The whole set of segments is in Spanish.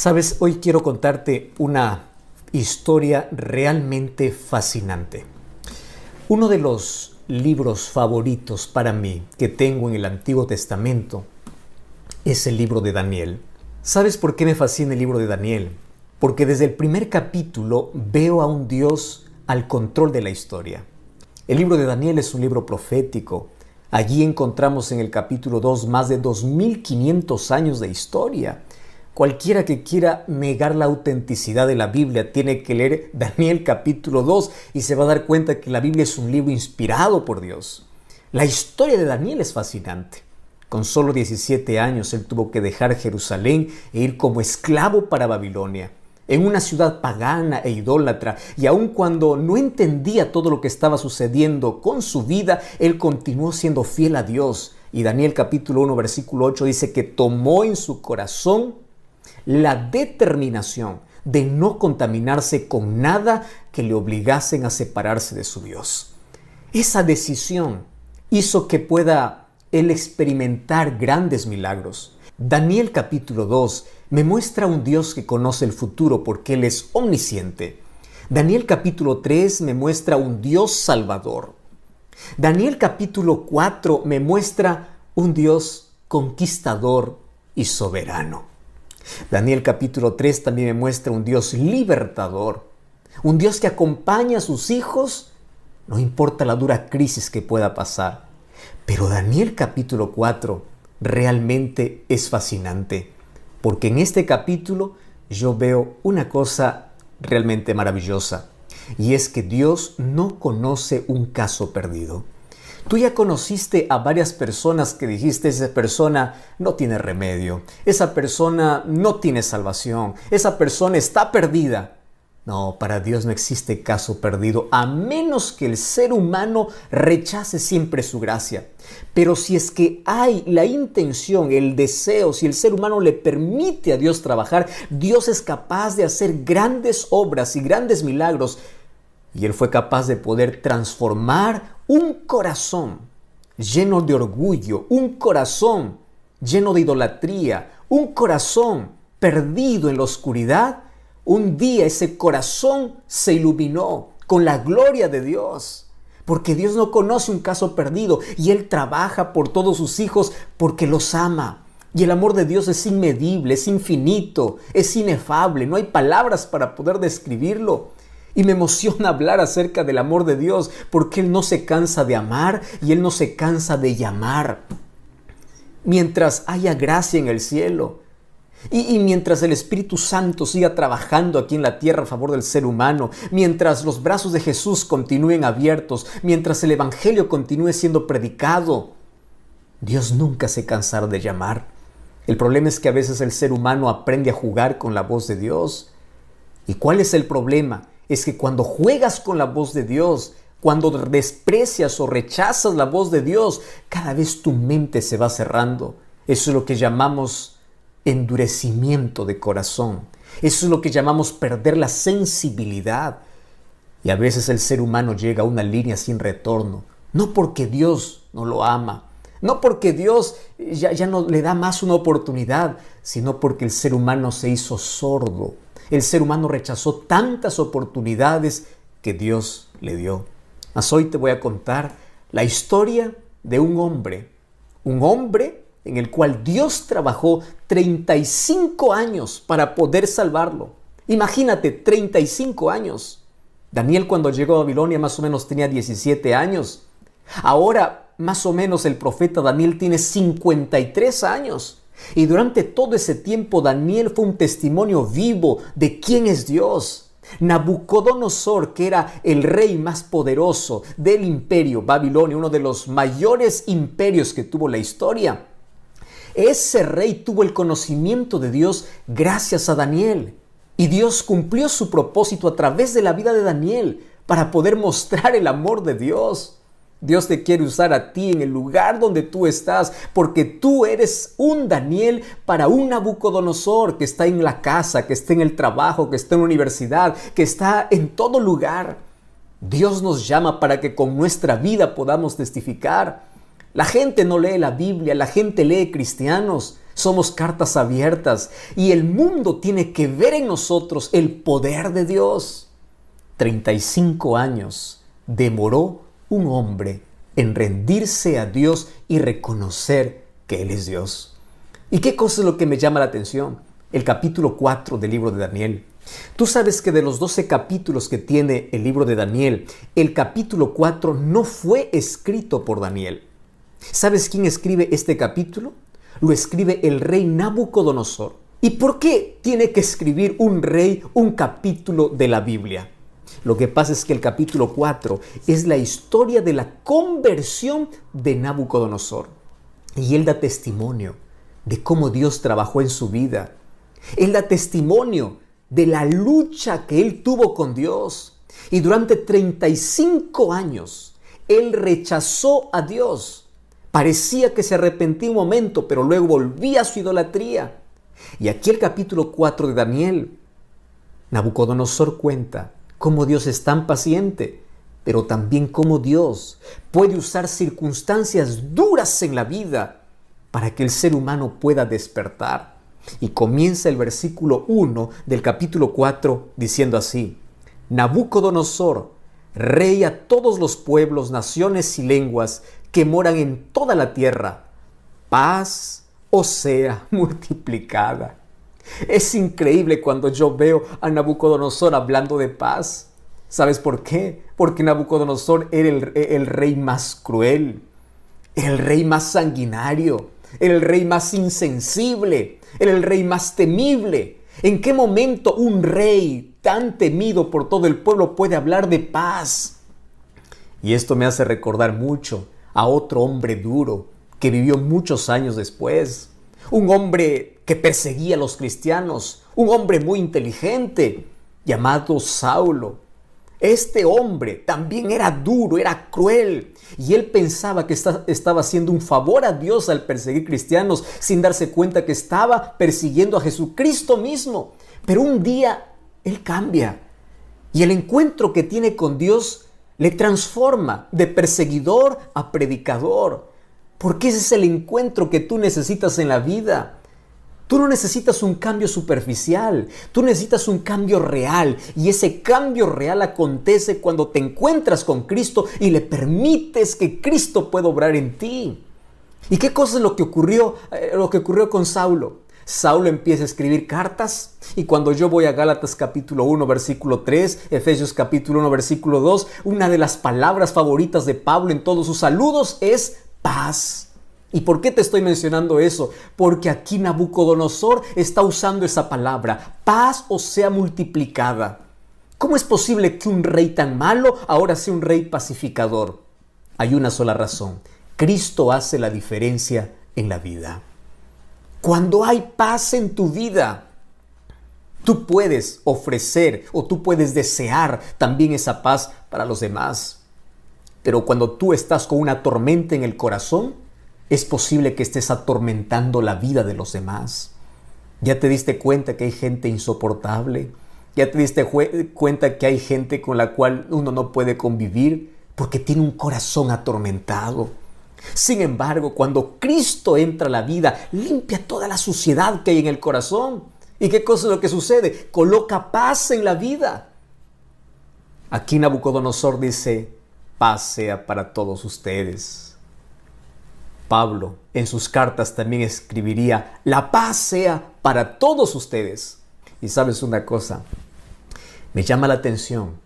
Sabes, hoy quiero contarte una historia realmente fascinante. Uno de los libros favoritos para mí que tengo en el Antiguo Testamento es el libro de Daniel. ¿Sabes por qué me fascina el libro de Daniel? Porque desde el primer capítulo veo a un Dios al control de la historia. El libro de Daniel es un libro profético. Allí encontramos en el capítulo 2 más de 2500 años de historia. Cualquiera que quiera negar la autenticidad de la Biblia tiene que leer Daniel capítulo 2 y se va a dar cuenta que la Biblia es un libro inspirado por Dios. La historia de Daniel es fascinante. Con solo 17 años él tuvo que dejar Jerusalén e ir como esclavo para Babilonia, en una ciudad pagana e idólatra, y aun cuando no entendía todo lo que estaba sucediendo con su vida, él continuó siendo fiel a Dios. Y Daniel capítulo 1 versículo 8 dice que tomó en su corazón la determinación de no contaminarse con nada que le obligasen a separarse de su Dios. Esa decisión hizo que pueda él experimentar grandes milagros. Daniel capítulo 2 me muestra un Dios que conoce el futuro porque Él es omnisciente. Daniel capítulo 3 me muestra un Dios salvador. Daniel capítulo 4 me muestra un Dios conquistador y soberano. Daniel capítulo 3 también me muestra un Dios libertador, un Dios que acompaña a sus hijos, no importa la dura crisis que pueda pasar. Pero Daniel capítulo 4 realmente es fascinante, porque en este capítulo yo veo una cosa realmente maravillosa, y es que Dios no conoce un caso perdido. Tú ya conociste a varias personas que dijiste, esa persona no tiene remedio, esa persona no tiene salvación, esa persona está perdida. No, para Dios no existe caso perdido, a menos que el ser humano rechace siempre su gracia. Pero si es que hay la intención, el deseo, si el ser humano le permite a Dios trabajar, Dios es capaz de hacer grandes obras y grandes milagros. Y Él fue capaz de poder transformar un corazón lleno de orgullo, un corazón lleno de idolatría, un corazón perdido en la oscuridad. Un día ese corazón se iluminó con la gloria de Dios, porque Dios no conoce un caso perdido y Él trabaja por todos sus hijos porque los ama. Y el amor de Dios es inmedible, es infinito, es inefable, no hay palabras para poder describirlo. Y me emociona hablar acerca del amor de Dios porque Él no se cansa de amar y Él no se cansa de llamar. Mientras haya gracia en el cielo, y mientras el Espíritu Santo siga trabajando aquí en la tierra a favor del ser humano, mientras los brazos de Jesús continúen abiertos, mientras el Evangelio continúe siendo predicado, Dios nunca se cansará de llamar. El problema es que a veces el ser humano aprende a jugar con la voz de Dios. ¿Y cuál es el problema? Es que cuando juegas con la voz de Dios, cuando desprecias o rechazas la voz de Dios, cada vez tu mente se va cerrando. Eso es lo que llamamos endurecimiento de corazón. Eso es lo que llamamos perder la sensibilidad. Y a veces el ser humano llega a una línea sin retorno, no porque Dios no lo ama, no porque Dios ya no le da más una oportunidad, sino porque el ser humano se hizo sordo. El ser humano rechazó tantas oportunidades que Dios le dio. Mas hoy te voy a contar la historia de un hombre en el cual Dios trabajó 35 años para poder salvarlo. Imagínate, 35 años. Daniel cuando llegó a Babilonia más o menos tenía 17 años. Ahora más o menos el profeta Daniel tiene 53 años. Y durante todo ese tiempo Daniel fue un testimonio vivo de quién es Dios. Nabucodonosor, que era el rey más poderoso del imperio Babilonia, uno de los mayores imperios que tuvo la historia, ese rey tuvo el conocimiento de Dios gracias a Daniel. Y Dios cumplió su propósito a través de la vida de Daniel para poder mostrar el amor de Dios. Dios te quiere usar a ti en el lugar donde tú estás, porque tú eres un Daniel para un Nabucodonosor que está en la casa, que está en el trabajo, que está en la universidad, que está en todo lugar. Dios nos llama para que con nuestra vida podamos testificar. La gente no lee la Biblia, la gente lee cristianos, Somos cartas abiertas y el mundo tiene que ver en nosotros el poder de Dios. 35 años demoró un hombre en rendirse a Dios y reconocer que Él es Dios. ¿Y qué cosa es lo que me llama la atención? El capítulo 4 del libro de Daniel. Tú sabes que de los 12 capítulos que tiene el libro de Daniel, el capítulo 4 no fue escrito por Daniel. ¿Sabes quién escribe este capítulo? Lo escribe el rey Nabucodonosor. ¿Y por qué tiene que escribir un rey un capítulo de la Biblia? Lo que pasa es que el capítulo 4 es la historia de la conversión de Nabucodonosor. Y él da testimonio de cómo Dios trabajó en su vida. Él da testimonio de la lucha que él tuvo con Dios. Y durante 35 años, él rechazó a Dios. Parecía que se arrepentía un momento, pero luego volvía a su idolatría. Y aquí el capítulo 4 de Daniel, Nabucodonosor cuenta cómo Dios es tan paciente, pero también cómo Dios puede usar circunstancias duras en la vida para que el ser humano pueda despertar. Y comienza el versículo 1 del capítulo 4 diciendo así: Nabucodonosor, rey a todos los pueblos, naciones y lenguas que moran en toda la tierra, paz os sea multiplicada. Es increíble cuando yo veo a Nabucodonosor hablando de paz. ¿Sabes por qué? Porque Nabucodonosor era el rey más cruel, era el rey más sanguinario, era el rey más insensible, era el rey más temible. ¿En qué momento un rey tan temido por todo el pueblo puede hablar de paz? Y esto me hace recordar mucho a otro hombre duro que vivió muchos años después. Un hombre que perseguía a los cristianos, un hombre muy inteligente llamado Saulo. Este hombre también era duro, era cruel, y él pensaba que estaba haciendo un favor a Dios al perseguir cristianos sin darse cuenta que estaba persiguiendo a Jesucristo mismo. Pero un día él cambia y el encuentro que tiene con Dios le transforma de perseguidor a predicador, porque ese es el encuentro que tú necesitas en la vida. Tú no necesitas un cambio superficial, tú necesitas un cambio real, y ese cambio real acontece cuando te encuentras con Cristo y le permites que Cristo pueda obrar en ti. ¿Y qué cosa es lo que ocurrió con Saulo? Saulo empieza a escribir cartas, y cuando yo voy a Gálatas capítulo 1 versículo 3, Efesios capítulo 1 versículo 2, una de las palabras favoritas de Pablo en todos sus saludos es paz. ¿Y por qué te estoy mencionando eso? Porque aquí Nabucodonosor está usando esa palabra, paz o sea multiplicada. ¿Cómo es posible que un rey tan malo ahora sea un rey pacificador? Hay una sola razón: Cristo hace la diferencia en la vida. Cuando hay paz en tu vida, tú puedes ofrecer o tú puedes desear también esa paz para los demás. Pero cuando tú estás con una tormenta en el corazón, es posible que estés atormentando la vida de los demás. ¿Ya te diste cuenta que hay gente insoportable? ¿Ya te diste cuenta que hay gente con la cual uno no puede convivir porque tiene un corazón atormentado? Sin embargo, cuando Cristo entra a la vida, limpia toda la suciedad que hay en el corazón. ¿Y qué cosa es lo que sucede? Coloca paz en la vida. Aquí Nabucodonosor dice: paz sea para todos ustedes. Pablo en sus cartas también escribiría: la paz sea para todos ustedes. Y sabes una cosa, me llama la atención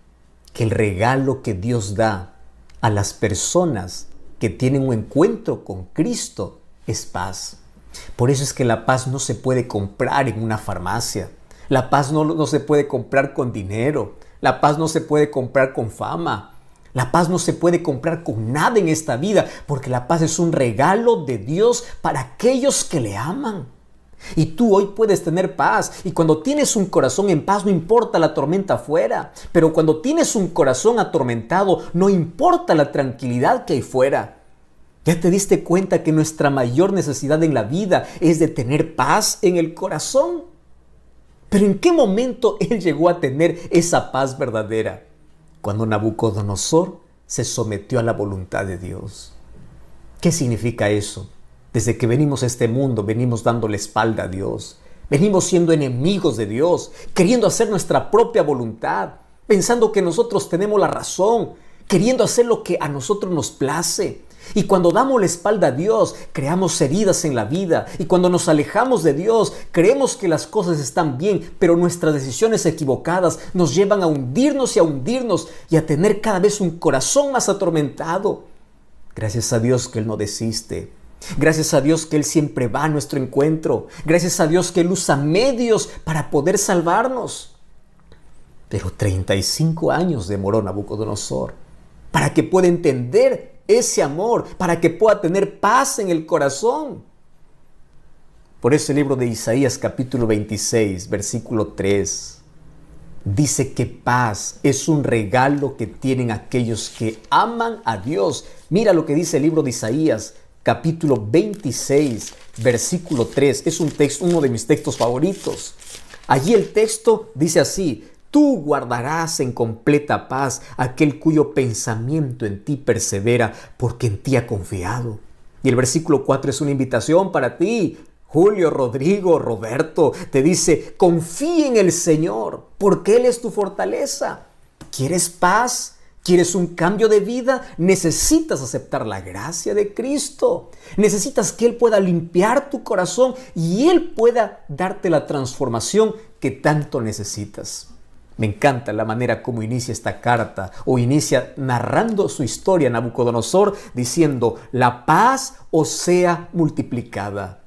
que el regalo que Dios da a las personas que tienen un encuentro con Cristo es paz. Por eso es que la paz no se puede comprar en una farmacia. La paz no se puede comprar con dinero. La paz no se puede comprar con fama. La paz no se puede comprar con nada en esta vida, porque la paz es un regalo de Dios para aquellos que le aman. Y tú hoy puedes tener paz, y cuando tienes un corazón en paz no importa la tormenta afuera, pero cuando tienes un corazón atormentado no importa la tranquilidad que hay fuera. ¿Ya te diste cuenta que nuestra mayor necesidad en la vida es de tener paz en el corazón? Pero ¿en qué momento él llegó a tener esa paz verdadera? Cuando Nabucodonosor se sometió a la voluntad de Dios. ¿Qué significa eso? Desde que venimos a este mundo, venimos dando la espalda a Dios. Venimos siendo enemigos de Dios, queriendo hacer nuestra propia voluntad, pensando que nosotros tenemos la razón, queriendo hacer lo que a nosotros nos place. Y cuando damos la espalda a Dios, creamos heridas en la vida. Y cuando nos alejamos de Dios, creemos que las cosas están bien, pero nuestras decisiones equivocadas nos llevan a hundirnos y a tener cada vez un corazón más atormentado. Gracias a Dios que Él no desiste. Gracias a Dios que Él siempre va a nuestro encuentro. Gracias a Dios que Él usa medios para poder salvarnos. Pero 35 años demoró Nabucodonosor para que pueda entender ese amor, para que pueda tener paz en el corazón. Por eso el libro de Isaías capítulo 26, versículo 3, dice que paz es un regalo que tienen aquellos que aman a Dios. Mira lo que dice el libro de Isaías capítulo 26, versículo 3. Es un texto, uno de mis textos favoritos. Allí el texto dice así: tú guardarás en completa paz aquel cuyo pensamiento en ti persevera, porque en ti ha confiado. Y el versículo 4 es una invitación para ti, Julio, Rodrigo, Roberto. Te dice: confía en el Señor, porque Él es tu fortaleza. ¿Quieres paz? ¿Quieres un cambio de vida? Necesitas aceptar la gracia de Cristo. Necesitas que Él pueda limpiar tu corazón y Él pueda darte la transformación que tanto necesitas. Me encanta la manera como inicia esta carta, o inicia narrando su historia Nabucodonosor, diciendo: la paz os sea multiplicada.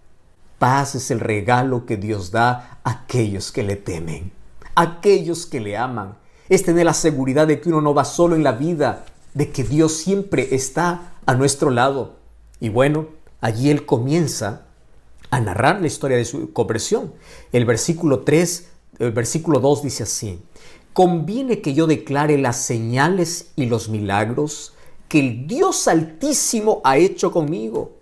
Paz es el regalo que Dios da a aquellos que le temen, a aquellos que le aman. Es tener la seguridad de que uno no va solo en la vida, de que Dios siempre está a nuestro lado. Y bueno, allí Él comienza a narrar la historia de su conversión. El versículo 2 dice así: conviene que yo declare las señales y los milagros que el Dios Altísimo ha hecho conmigo.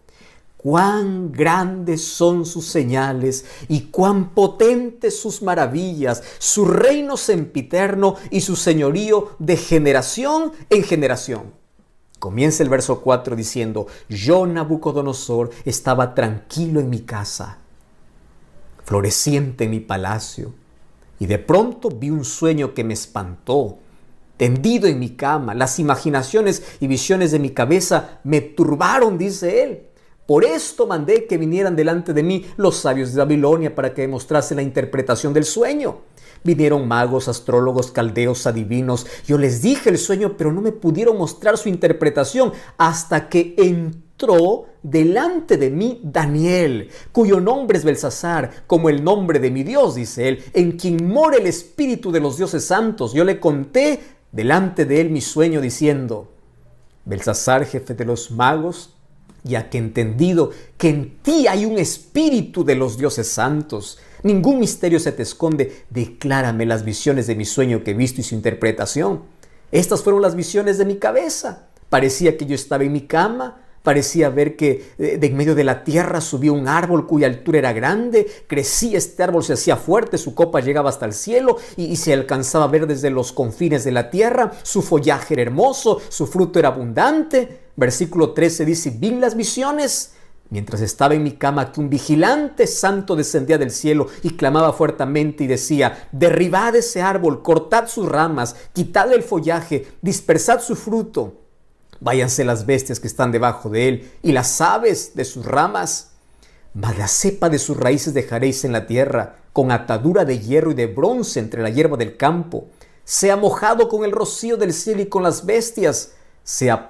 Cuán grandes son sus señales y cuán potentes sus maravillas, su reino sempiterno y su señorío de generación en generación. Comienza el verso 4 diciendo: yo, Nabucodonosor, estaba tranquilo en mi casa, floreciente en mi palacio, y de pronto vi un sueño que me espantó. Tendido en mi cama, las imaginaciones y visiones de mi cabeza me turbaron, dice él. Por esto mandé que vinieran delante de mí los sabios de Babilonia para que me mostrasen la interpretación del sueño. Vinieron magos, astrólogos, caldeos, adivinos. Yo les dije el sueño, pero no me pudieron mostrar su interpretación hasta que entró delante de mí Daniel, cuyo nombre es Belsasar, como el nombre de mi Dios, dice él, en quien mora el espíritu de los dioses santos. Yo le conté delante de él mi sueño, diciendo: Belsasar, jefe de los magos, ya que he entendido que en ti hay un espíritu de los dioses santos, ningún misterio se te esconde, declárame las visiones de mi sueño que he visto y su interpretación. Estas fueron las visiones de mi cabeza. Parecía que yo estaba en mi cama, parecía ver que de en medio de la tierra subía un árbol cuya altura era grande, crecía este árbol, se hacía fuerte, su copa llegaba hasta el cielo y se alcanzaba a ver desde los confines de la tierra, su follaje era hermoso, su fruto era abundante. Versículo 13 dice: vi las visiones mientras estaba en mi cama que un vigilante santo descendía del cielo y clamaba fuertemente y decía: derribad ese árbol, cortad sus ramas, quitad el follaje, dispersad su fruto. Váyanse las bestias que están debajo de él y las aves de sus ramas. Mas la cepa de sus raíces dejaréis en la tierra, con atadura de hierro y de bronce entre la hierba del campo. Sea mojado con el rocío del cielo y con las bestias. Sea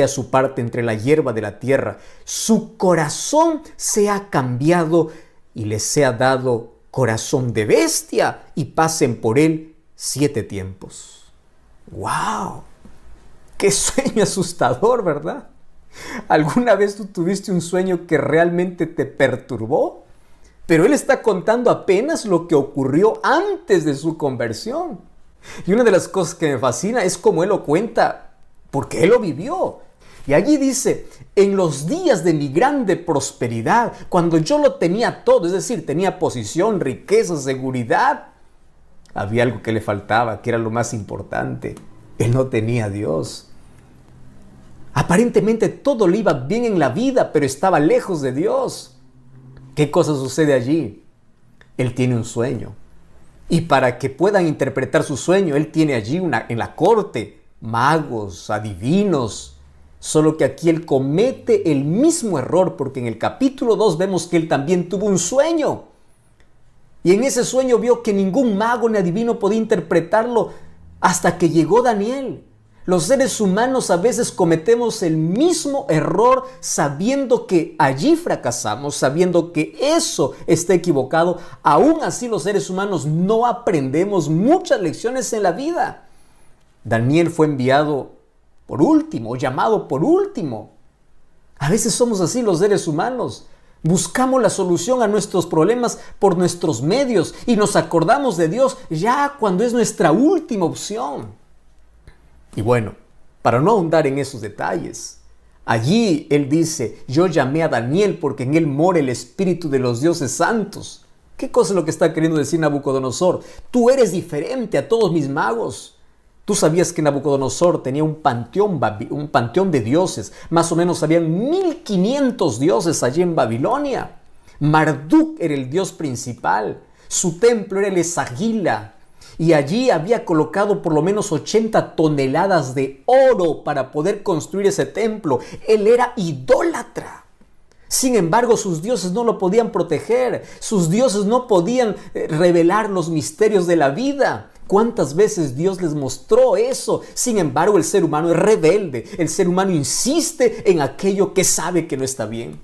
su parte entre la hierba de la tierra. Su corazón sea cambiado y les sea dado corazón de bestia y pasen por él 7 tiempos. ¡Wow! ¡Qué sueño asustador!, ¿verdad? ¿Alguna vez tú tuviste un sueño que realmente te perturbó? Pero él está contando apenas lo que ocurrió antes de su conversión. Y una de las cosas que me fascina es cómo él lo cuenta, porque él lo vivió. Y allí dice: en los días de mi grande prosperidad, cuando yo lo tenía todo, es decir, tenía posición, riqueza, seguridad, había algo que le faltaba, que era lo más importante. Él no tenía a Dios. Aparentemente todo le iba bien en la vida, pero estaba lejos de Dios. ¿Qué cosa sucede allí? Él tiene un sueño. Y para que puedan interpretar su sueño, él tiene allí en la corte magos, adivinos. Solo que aquí él comete el mismo error, porque en el capítulo 2 vemos que él también tuvo un sueño. Y en ese sueño vio que ningún mago ni adivino podía interpretarlo hasta que llegó Daniel. Los seres humanos a veces cometemos el mismo error sabiendo que allí fracasamos, sabiendo que eso está equivocado. Aún así los seres humanos no aprendemos muchas lecciones en la vida. Daniel fue enviado por último, llamado por último. A veces somos así los seres humanos. Buscamos la solución a nuestros problemas por nuestros medios y nos acordamos de Dios ya cuando es nuestra última opción. Y bueno, para no ahondar en esos detalles, allí él dice, yo llamé a Daniel porque en él mora el espíritu de los dioses santos. ¿Qué cosa es lo que está queriendo decir Nabucodonosor? Tú eres diferente a todos mis magos. Tú sabías que Nabucodonosor tenía un panteón de dioses. Más o menos habían 1500 dioses allí en Babilonia. Marduk era el dios principal. Su templo era el Esagila. Y allí había colocado por lo menos 80 toneladas de oro para poder construir ese templo. Él era idólatra. Sin embargo, sus dioses no lo podían proteger. Sus dioses no podían revelar los misterios de la vida. ¿Cuántas veces Dios les mostró eso? Sin embargo, el ser humano es rebelde. El ser humano insiste en aquello que sabe que no está bien.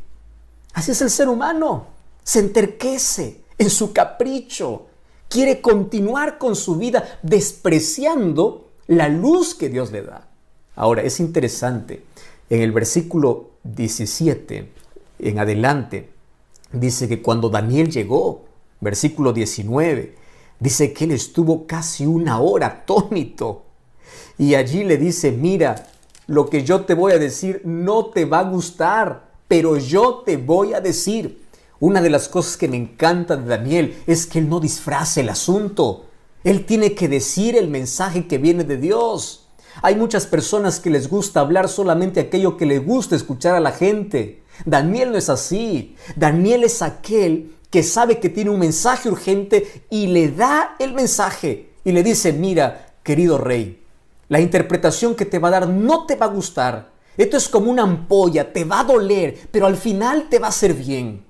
Así es el ser humano. Se enterquece en su capricho. Quiere continuar con su vida despreciando la luz que Dios le da. Ahora, es interesante. En el versículo 17, en adelante, dice que cuando Daniel llegó, versículo 19, dice que él estuvo casi 1 hora atónito. Y allí le dice, mira, lo que yo te voy a decir no te va a gustar, pero yo te voy a decir. Una de las cosas que me encanta de Daniel es que él no disfraza el asunto. Él tiene que decir el mensaje que viene de Dios. Hay muchas personas que les gusta hablar solamente aquello que les gusta escuchar a la gente. Daniel no es así. Daniel es aquel que sabe que tiene un mensaje urgente y le da el mensaje. Y le dice, mira, querido rey, la interpretación que te va a dar no te va a gustar. Esto es como una ampolla, te va a doler, pero al final te va a hacer bien.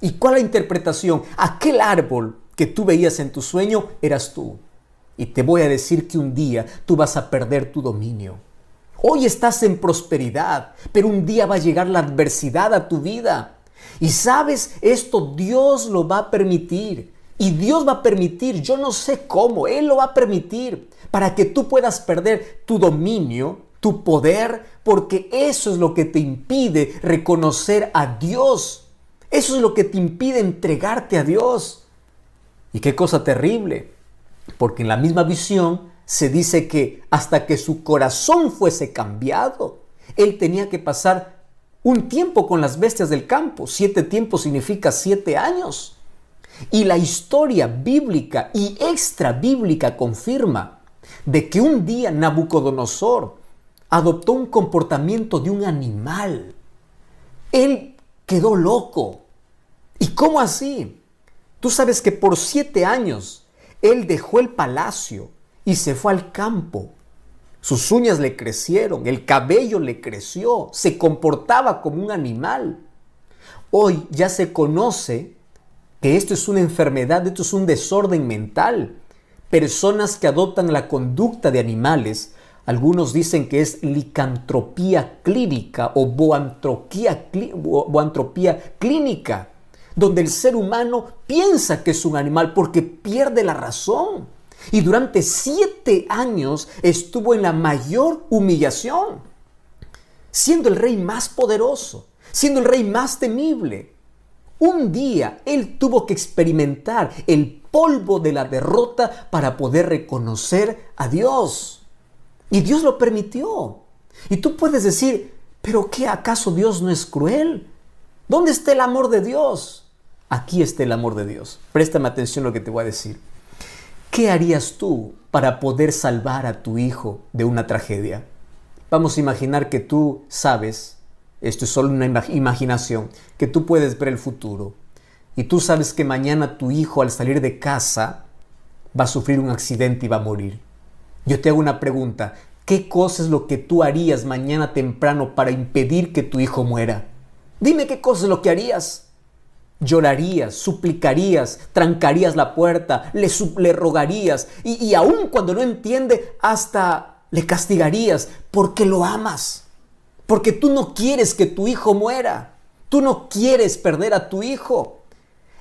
¿Y cuál es la interpretación? Aquel árbol que tú veías en tu sueño eras tú. Y te voy a decir que un día tú vas a perder tu dominio. Hoy estás en prosperidad, pero un día va a llegar la adversidad a tu vida. Y sabes, esto Dios lo va a permitir. Y Dios va a permitir, yo no sé cómo, Él lo va a permitir para que tú puedas perder tu dominio, tu poder, porque eso es lo que te impide reconocer a Dios. Eso es lo que te impide entregarte a Dios. Y qué cosa terrible, porque en la misma visión se dice que hasta que su corazón fuese cambiado, él tenía que pasar un tiempo con las bestias del campo. 7 tiempos significa 7 años. Y la historia bíblica y extra bíblica confirma de que un día Nabucodonosor adoptó un comportamiento de un animal. Él quedó loco. ¿Y cómo así? Tú sabes que por 7 años él dejó el palacio y se fue al campo. Sus uñas le crecieron, el cabello le creció, se comportaba como un animal. Hoy ya se conoce que esto es una enfermedad, esto es un desorden mental. Personas que adoptan la conducta de animales, algunos dicen que es licantropía clínica o boantropía clínica, donde el ser humano piensa que es un animal porque pierde la razón. Y durante 7 años estuvo en la mayor humillación, siendo el rey más poderoso, siendo el rey más temible. Un día él tuvo que experimentar el polvo de la derrota para poder reconocer a Dios. Y Dios lo permitió. Y tú puedes decir, ¿pero qué? ¿Acaso Dios no es cruel? ¿Dónde está el amor de Dios? Aquí está el amor de Dios. Préstame atención a lo que te voy a decir. ¿Qué harías tú para poder salvar a tu hijo de una tragedia? Vamos a imaginar que tú sabes, esto es solo una imaginación, que tú puedes ver el futuro. Y tú sabes que mañana tu hijo al salir de casa va a sufrir un accidente y va a morir. Yo te hago una pregunta. ¿Qué cosa es lo que tú harías mañana temprano para impedir que tu hijo muera? Dime qué cosa es lo que harías. Llorarías, suplicarías, trancarías la puerta, le rogarías y aun cuando no entiende, hasta le castigarías porque lo amas. Porque tú no quieres que tu hijo muera. Tú no quieres perder a tu hijo.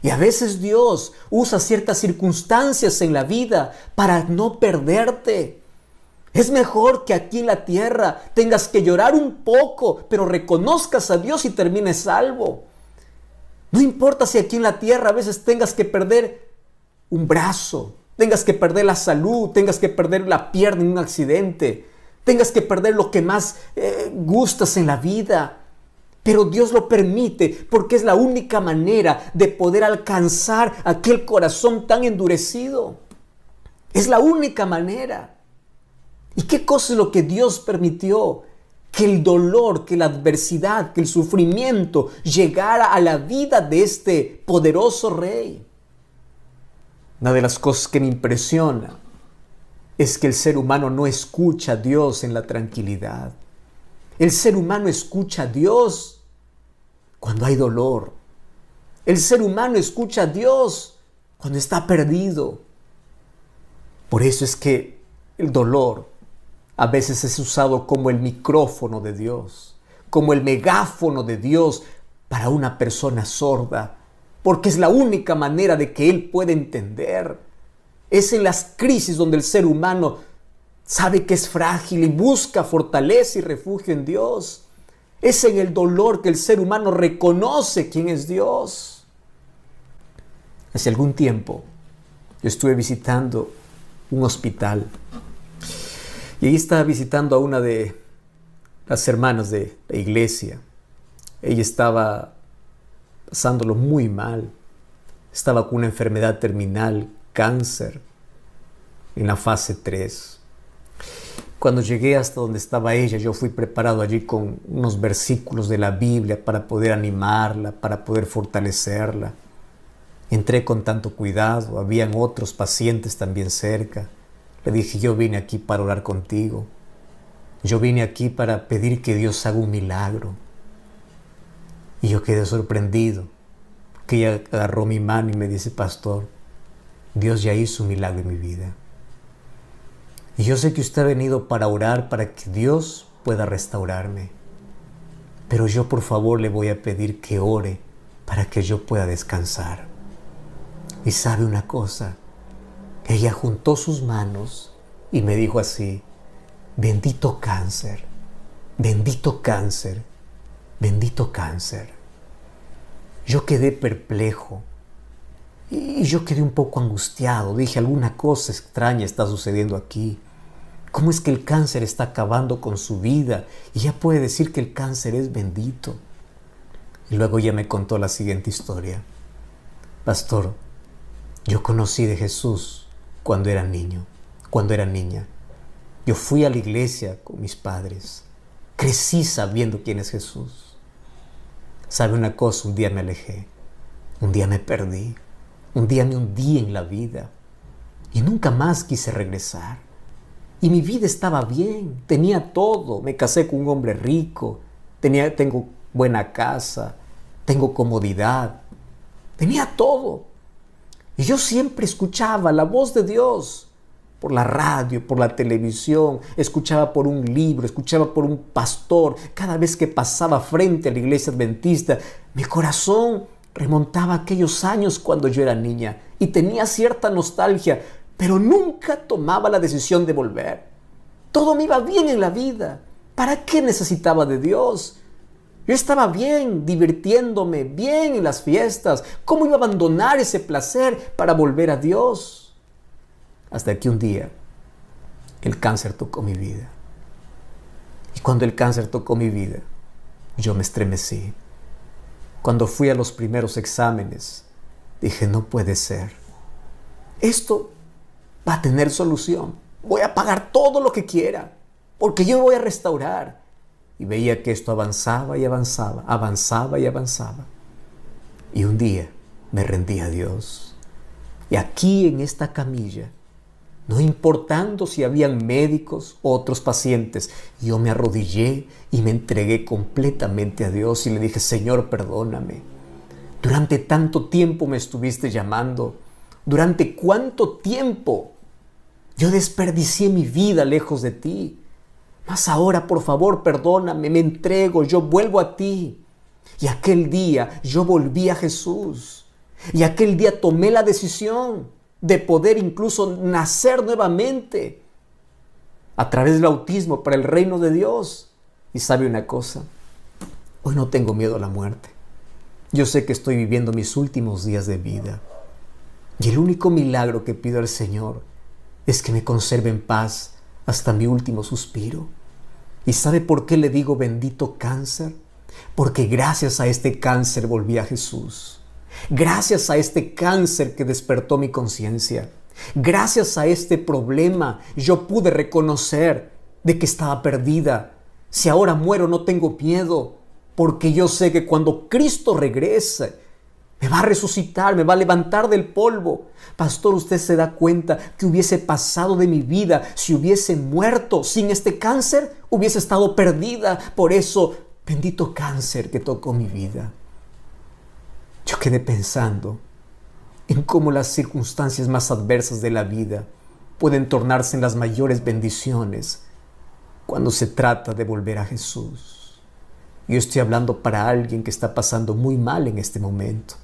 Y a veces Dios usa ciertas circunstancias en la vida para no perderte. Es mejor que aquí en la tierra tengas que llorar un poco, pero reconozcas a Dios y termines salvo. No importa si aquí en la tierra a veces tengas que perder un brazo, tengas que perder la salud, tengas que perder la pierna en un accidente, tengas que perder lo que más gustas en la vida. Pero Dios lo permite porque es la única manera de poder alcanzar aquel corazón tan endurecido. Es la única manera. ¿Y qué cosa es lo que Dios permitió? Que el dolor, que la adversidad, que el sufrimiento llegara a la vida de este poderoso rey. Una de las cosas que me impresiona es que el ser humano no escucha a Dios en la tranquilidad. El ser humano escucha a Dios cuando hay dolor. El ser humano escucha a Dios cuando está perdido. Por eso es que el dolor a veces es usado como el micrófono de Dios, como el megáfono de Dios para una persona sorda, porque es la única manera de que Él pueda entender. Es en las crisis donde el ser humano sabe que es frágil y busca fortaleza y refugio en Dios. Es en el dolor que el ser humano reconoce quién es Dios. Hace algún tiempo yo estuve visitando un hospital y ahí estaba visitando a una de las hermanas de la iglesia. Ella estaba pasándolo muy mal. Estaba con una enfermedad terminal, cáncer, en la fase 3. Cuando llegué hasta donde estaba ella, yo fui preparado allí con unos versículos de la Biblia para poder animarla, para poder fortalecerla. Entré con tanto cuidado, habían otros pacientes también cerca. Le dije, yo vine aquí para orar contigo. Yo vine aquí para pedir que Dios haga un milagro. Y yo quedé sorprendido, que ella agarró mi mano y me dice, pastor, Dios ya hizo un milagro en mi vida. Y yo sé que usted ha venido para orar, para que Dios pueda restaurarme. Pero yo por favor le voy a pedir que ore para que yo pueda descansar. Y sabe una cosa, ella juntó sus manos y me dijo así, bendito cáncer, bendito cáncer, bendito cáncer. Yo quedé perplejo y yo quedé un poco angustiado. Dije, alguna cosa extraña está sucediendo aquí. ¿Cómo es que el cáncer está acabando con su vida? Y ella puede decir que el cáncer es bendito. Y luego ella me contó la siguiente historia. Pastor, yo conocí de Jesús cuando era niño, cuando era niña. Yo fui a la iglesia con mis padres. Crecí sabiendo quién es Jesús. ¿Sabe una cosa? Un día me alejé. Un día me perdí. Un día me hundí en la vida. Y nunca más quise regresar. Y mi vida estaba bien. Tenía todo. Me casé con un hombre rico. Tengo buena casa. Tengo comodidad. Tenía todo. Y yo siempre escuchaba la voz de Dios. Por la radio, por la televisión, escuchaba por un libro, escuchaba por un pastor. Cada vez que pasaba frente a la iglesia adventista, mi corazón remontaba a aquellos años cuando yo era niña y tenía cierta nostalgia, pero nunca tomaba la decisión de volver. Todo me iba bien en la vida. ¿Para qué necesitaba de Dios? Yo estaba bien, divirtiéndome, bien en las fiestas. ¿Cómo iba a abandonar ese placer para volver a Dios? Hasta que un día el cáncer tocó mi vida. Y cuando el cáncer tocó mi vida, yo me estremecí. Cuando fui a los primeros exámenes, dije, no puede ser. Esto va a tener solución. Voy a pagar todo lo que quiera. porque yo me voy a restaurar. Y veía que esto avanzaba y avanzaba, avanzaba y avanzaba. Y un día me rendí a Dios. Y aquí en esta camilla, no importando si habían médicos o otros pacientes, yo me arrodillé y me entregué completamente a Dios y le dije: Señor, perdóname. Durante tanto tiempo me estuviste llamando. ¿Durante cuánto tiempo yo desperdicié mi vida lejos de ti? Mas ahora, por favor, perdóname, me entrego, yo vuelvo a ti. Y aquel día yo volví a Jesús. Y aquel día tomé la decisión de poder incluso nacer nuevamente a través del bautismo para el reino de Dios. Y sabe una cosa, hoy no tengo miedo a la muerte. Yo sé que estoy viviendo mis últimos días de vida. Y el único milagro que pido al Señor es que me conserve en paz hasta mi último suspiro. ¿Y sabe por qué le digo bendito cáncer? Porque gracias a este cáncer volví a Jesús. Gracias a este cáncer que despertó mi conciencia. Gracias a este problema yo pude reconocer de que estaba perdida. Si ahora muero no tengo miedo, porque yo sé que cuando Cristo regrese, me va a resucitar, me va a levantar del polvo. Pastor, ¿usted se da cuenta que hubiese pasado de mi vida si hubiese muerto sin este cáncer? Hubiese estado perdida. Por eso, bendito cáncer que tocó mi vida. Yo quedé pensando en cómo las circunstancias más adversas de la vida pueden tornarse en las mayores bendiciones cuando se trata de volver a Jesús. Yo estoy hablando para alguien que está pasando muy mal en este momento,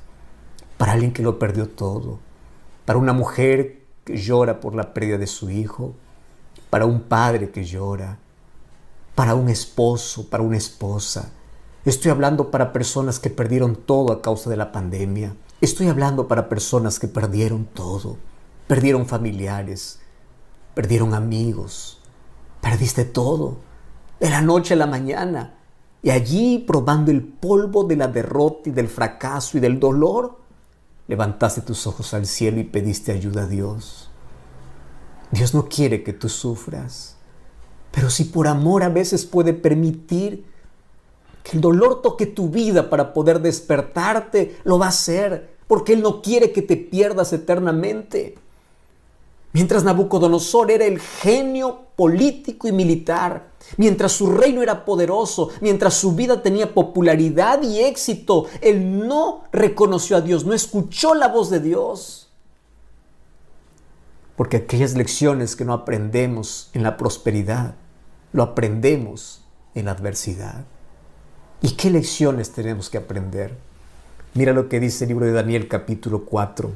para alguien que lo perdió todo, para una mujer que llora por la pérdida de su hijo, para un padre que llora, para un esposo, para una esposa. Estoy hablando para personas que perdieron todo a causa de la pandemia. Estoy hablando para personas que perdieron todo, perdieron familiares, perdieron amigos, perdiste todo, de la noche a la mañana. Y allí, probando el polvo de la derrota y del fracaso y del dolor, levantaste tus ojos al cielo y pediste ayuda a Dios. Dios no quiere que tú sufras, pero si por amor a veces puede permitir que el dolor toque tu vida para poder despertarte, lo va a hacer, porque Él no quiere que te pierdas eternamente. Mientras Nabucodonosor era el genio político y militar, mientras su reino era poderoso, mientras su vida tenía popularidad y éxito, él no reconoció a Dios, no escuchó la voz de Dios. Porque aquellas lecciones que no aprendemos en la prosperidad, lo aprendemos en la adversidad. ¿Y qué lecciones tenemos que aprender? Mira lo que dice el libro de Daniel capítulo 4,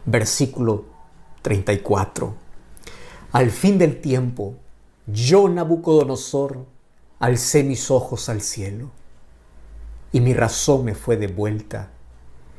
versículo 34. Al fin del tiempo, yo, Nabucodonosor, alcé mis ojos al cielo y mi razón me fue devuelta.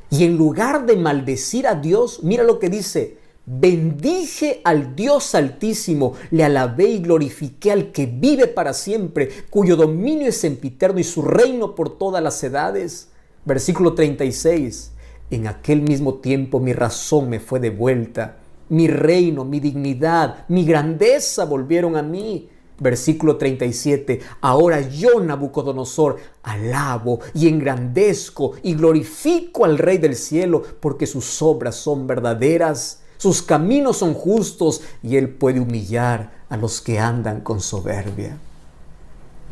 Y en lugar de maldecir a Dios, mira lo que dice: bendije al Dios Altísimo, le alabé y glorifiqué al que vive para siempre, cuyo dominio es sempiterno y su reino por todas las edades. Versículo 36. En aquel mismo tiempo mi razón me fue devuelta, mi reino, mi dignidad, mi grandeza volvieron a mí. Versículo 37. Ahora yo, Nabucodonosor, alabo y engrandezco y glorifico al Rey del cielo, porque sus obras son verdaderas, sus caminos son justos, y Él puede humillar a los que andan con soberbia.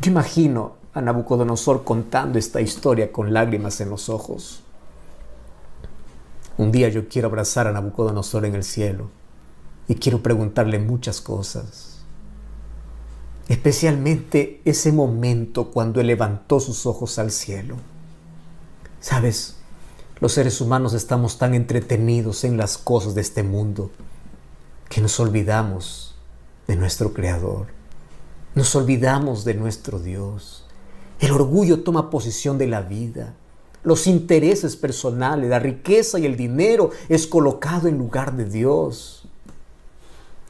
Yo imagino a Nabucodonosor contando esta historia con lágrimas en los ojos. Un día yo quiero abrazar a Nabucodonosor en el cielo y quiero preguntarle muchas cosas. Especialmente ese momento cuando él levantó sus ojos al cielo. ¿Sabes? Los seres humanos estamos tan entretenidos en las cosas de este mundo que nos olvidamos de nuestro Creador. Nos olvidamos de nuestro Dios. El orgullo toma posesión de la vida. Los intereses personales, la riqueza y el dinero es colocado en lugar de Dios.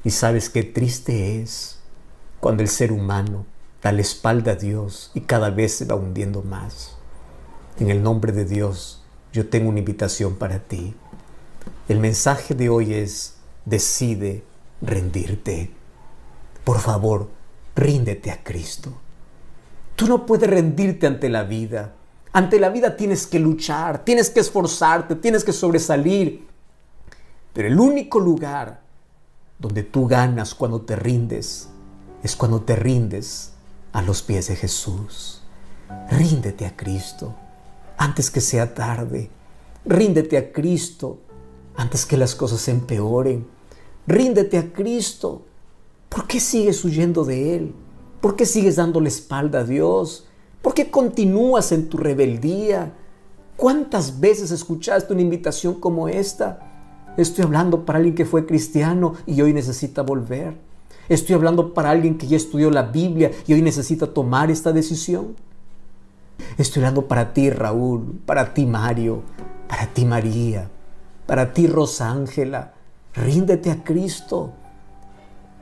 Y sabes qué triste es cuando el ser humano da la espalda a Dios y cada vez se va hundiendo más. En el nombre de Dios, yo tengo una invitación para ti. El mensaje de hoy es: decide rendirte. Por favor, ríndete a Cristo. Tú no puedes rendirte ante la vida. Ante la vida tienes que luchar, tienes que esforzarte, tienes que sobresalir. Pero el único lugar donde tú ganas cuando te rindes es cuando te rindes a los pies de Jesús. Ríndete a Cristo antes que sea tarde. Ríndete a Cristo antes que las cosas se empeoren. Ríndete a Cristo. ¿Por qué sigues huyendo de Él? ¿Por qué sigues dando la espalda a Dios? ¿Por qué continúas en tu rebeldía? ¿Cuántas veces escuchaste una invitación como esta? Estoy hablando para alguien que fue cristiano y hoy necesita volver. Estoy hablando para alguien que ya estudió la Biblia y hoy necesita tomar esta decisión. Estoy hablando para ti, Raúl, para ti, Mario, para ti, María, para ti, Rosángela. Ríndete a Cristo.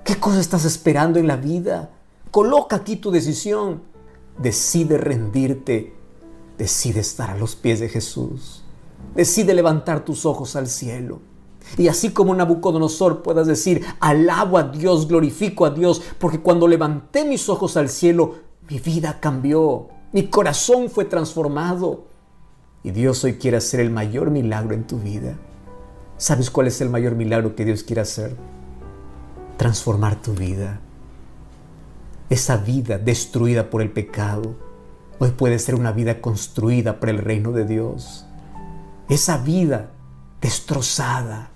¿Qué cosa estás esperando en la vida? Coloca aquí tu decisión. Decide rendirte. Decide estar a los pies de Jesús. Decide levantar tus ojos al cielo. Y así como Nabucodonosor puedas decir, alabo a Dios, glorifico a Dios, porque cuando levanté mis ojos al cielo, mi vida cambió, mi corazón fue transformado. Y Dios hoy quiere hacer el mayor milagro en tu vida. ¿Sabes cuál es el mayor milagro que Dios quiere hacer? Transformar tu vida. Esa vida destruida por el pecado, hoy puede ser una vida construida para el reino de Dios. Esa vida destrozada,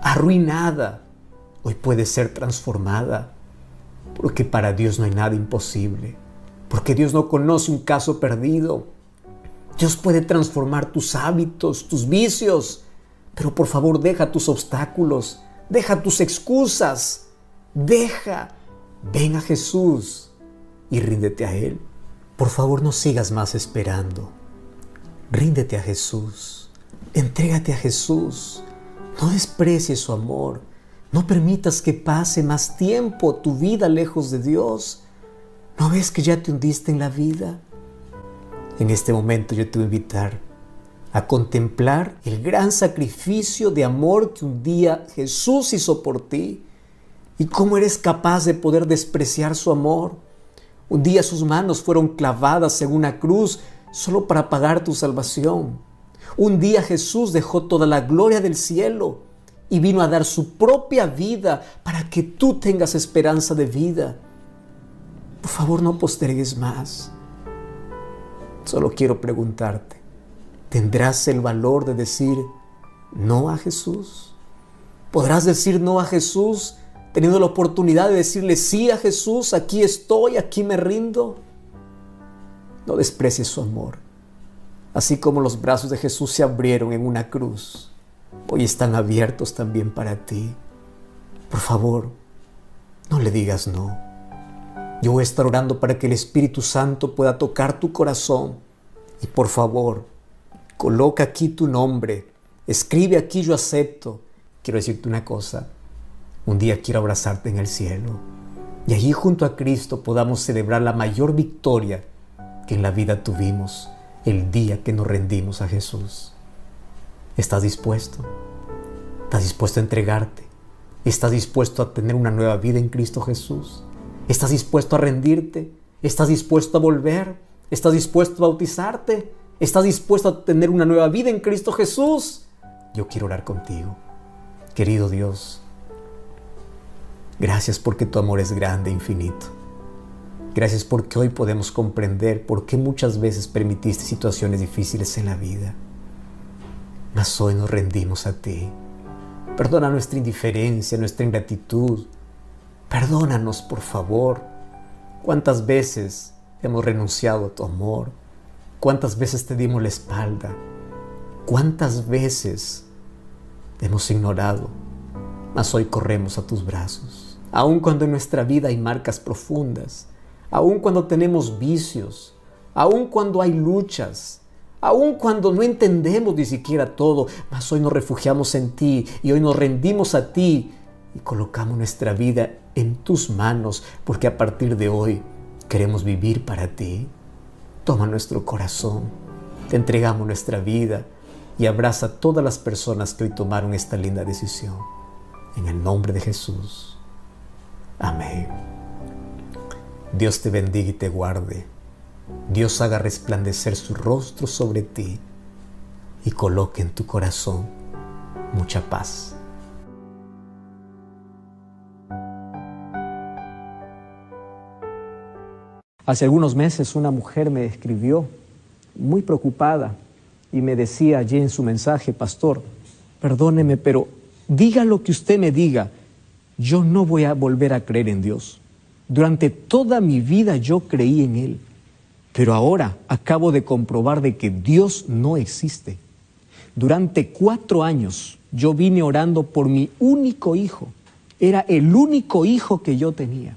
arruinada, hoy puede ser transformada, porque para Dios no hay nada imposible, porque Dios no conoce un caso perdido. Dios puede transformar tus hábitos, tus vicios, pero por favor deja tus obstáculos, deja tus excusas, ven a Jesús y ríndete a Él. Por favor, no sigas más esperando. Ríndete a Jesús. Entrégate a Jesús. No desprecies su amor. No permitas que pase más tiempo tu vida lejos de Dios. ¿No ves que ya te hundiste en la vida? En este momento yo te voy a invitar a contemplar el gran sacrificio de amor que un día Jesús hizo por ti y cómo eres capaz de poder despreciar su amor. Un día sus manos fueron clavadas en una cruz solo para pagar tu salvación. Un día Jesús dejó toda la gloria del cielo y vino a dar su propia vida para que tú tengas esperanza de vida. Por favor, no postergues más. Solo quiero preguntarte, ¿tendrás el valor de decir no a Jesús? ¿Podrás decir no a Jesús teniendo la oportunidad de decirle sí a Jesús? Aquí estoy, aquí me rindo. No desprecies su amor. Así como los brazos de Jesús se abrieron en una cruz, hoy están abiertos también para ti. Por favor, no le digas no. Yo voy a estar orando para que el Espíritu Santo pueda tocar tu corazón. Y por favor, coloca aquí tu nombre. Escribe aquí yo acepto. Quiero decirte una cosa. Un día quiero abrazarte en el cielo. Y allí junto a Cristo podamos celebrar la mayor victoria que en la vida tuvimos el día que nos rendimos a Jesús. ¿Estás dispuesto? ¿Estás dispuesto a entregarte? ¿Estás dispuesto a tener una nueva vida en Cristo Jesús? ¿Estás dispuesto a rendirte? ¿Estás dispuesto a volver? ¿Estás dispuesto a bautizarte? ¿Estás dispuesto a tener una nueva vida en Cristo Jesús? Yo quiero orar contigo. Querido Dios, gracias porque tu amor es grande e infinito. Gracias porque hoy podemos comprender por qué muchas veces permitiste situaciones difíciles en la vida. Mas hoy nos rendimos a ti. Perdona nuestra indiferencia, nuestra ingratitud. Perdónanos, por favor. ¿Cuántas veces hemos renunciado a tu amor? ¿Cuántas veces te dimos la espalda? ¿Cuántas veces hemos ignorado? Mas hoy corremos a tus brazos. Aun cuando en nuestra vida hay marcas profundas, aun cuando tenemos vicios, aun cuando hay luchas, aun cuando no entendemos ni siquiera todo, mas hoy nos refugiamos en ti y hoy nos rendimos a ti y colocamos nuestra vida en tus manos, porque a partir de hoy queremos vivir para ti. Toma nuestro corazón, te entregamos nuestra vida y abraza a todas las personas que hoy tomaron esta linda decisión. En el nombre de Jesús. Amén. Dios te bendiga y te guarde. Dios haga resplandecer su rostro sobre ti y coloque en tu corazón mucha paz. Hace algunos meses una mujer me escribió muy preocupada y me decía allí en su mensaje: pastor, perdóneme, pero diga lo que usted me diga, yo no voy a volver a creer en Dios. Durante toda mi vida yo creí en Él, pero ahora acabo de comprobar de que Dios no existe. Durante 4 años yo vine orando por mi único hijo. Era el único hijo que yo tenía,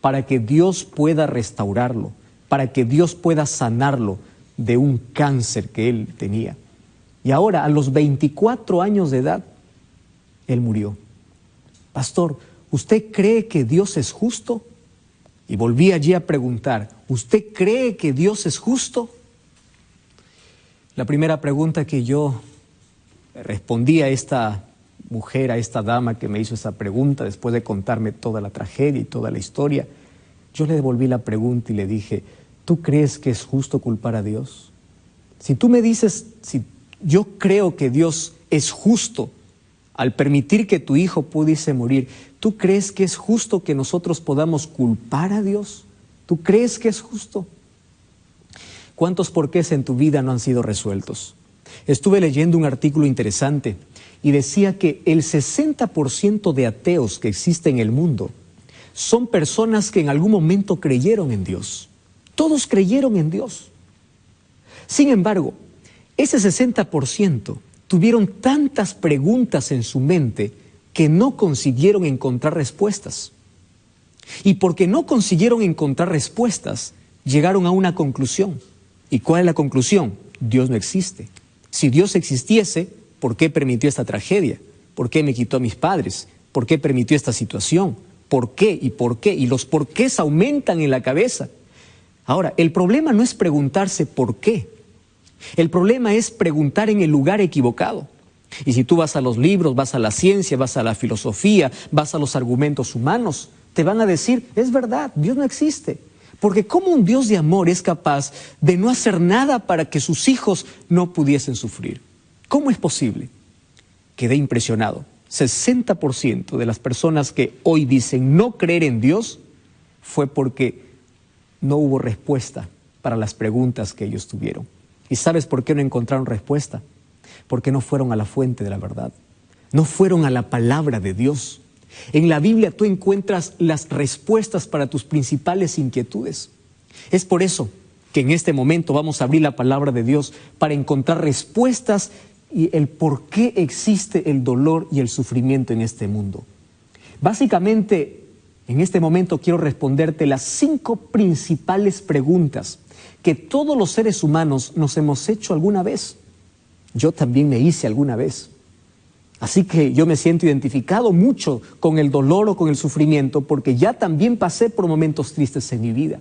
para que Dios pueda restaurarlo, para que Dios pueda sanarlo de un cáncer que él tenía. Y ahora, a los 24 años de edad, él murió. Pastor, ¿usted cree que Dios es justo? Y volví allí a preguntar, ¿usted cree que Dios es justo? La primera pregunta que yo respondí a esta mujer, a esta dama que me hizo esa pregunta, después de contarme toda la tragedia y toda la historia, yo le devolví la pregunta y le dije: ¿tú crees que es justo culpar a Dios? Si tú me dices, si yo creo que Dios es justo al permitir que tu hijo pudiese morir, ¿tú crees que es justo que nosotros podamos culpar a Dios? ¿Tú crees que es justo? ¿Cuántos porqués en tu vida no han sido resueltos? Estuve leyendo un artículo interesante y decía que el 60% de ateos que existe en el mundo son personas que en algún momento creyeron en Dios. Todos creyeron en Dios. Sin embargo, ese 60% tuvieron tantas preguntas en su mente que no consiguieron encontrar respuestas. Y porque no consiguieron encontrar respuestas, llegaron a una conclusión. ¿Y cuál es la conclusión? Dios no existe. Si Dios existiese, ¿por qué permitió esta tragedia? ¿Por qué me quitó a mis padres? ¿Por qué permitió esta situación? ¿Por qué y por qué? Y los porqués aumentan en la cabeza. Ahora, el problema no es preguntarse por qué. El problema es preguntar en el lugar equivocado. Y si tú vas a los libros, vas a la ciencia, vas a la filosofía, vas a los argumentos humanos, te van a decir, es verdad, Dios no existe. Porque ¿cómo un Dios de amor es capaz de no hacer nada para que sus hijos no pudiesen sufrir? ¿Cómo es posible? Quedé impresionado. 60% de las personas que hoy dicen no creer en Dios fue porque no hubo respuesta para las preguntas que ellos tuvieron. ¿Y sabes por qué no encontraron respuesta? Porque no fueron a la fuente de la verdad. No fueron a la palabra de Dios. En la Biblia tú encuentras las respuestas para tus principales inquietudes. Es por eso que en este momento vamos a abrir la palabra de Dios para encontrar respuestas y el por qué existe el dolor y el sufrimiento en este mundo. Básicamente, en este momento quiero responderte las 5 principales preguntas que todos los seres humanos nos hemos hecho alguna vez. Yo también me hice alguna vez. Así que yo me siento identificado mucho con el dolor o con el sufrimiento porque ya también pasé por momentos tristes en mi vida.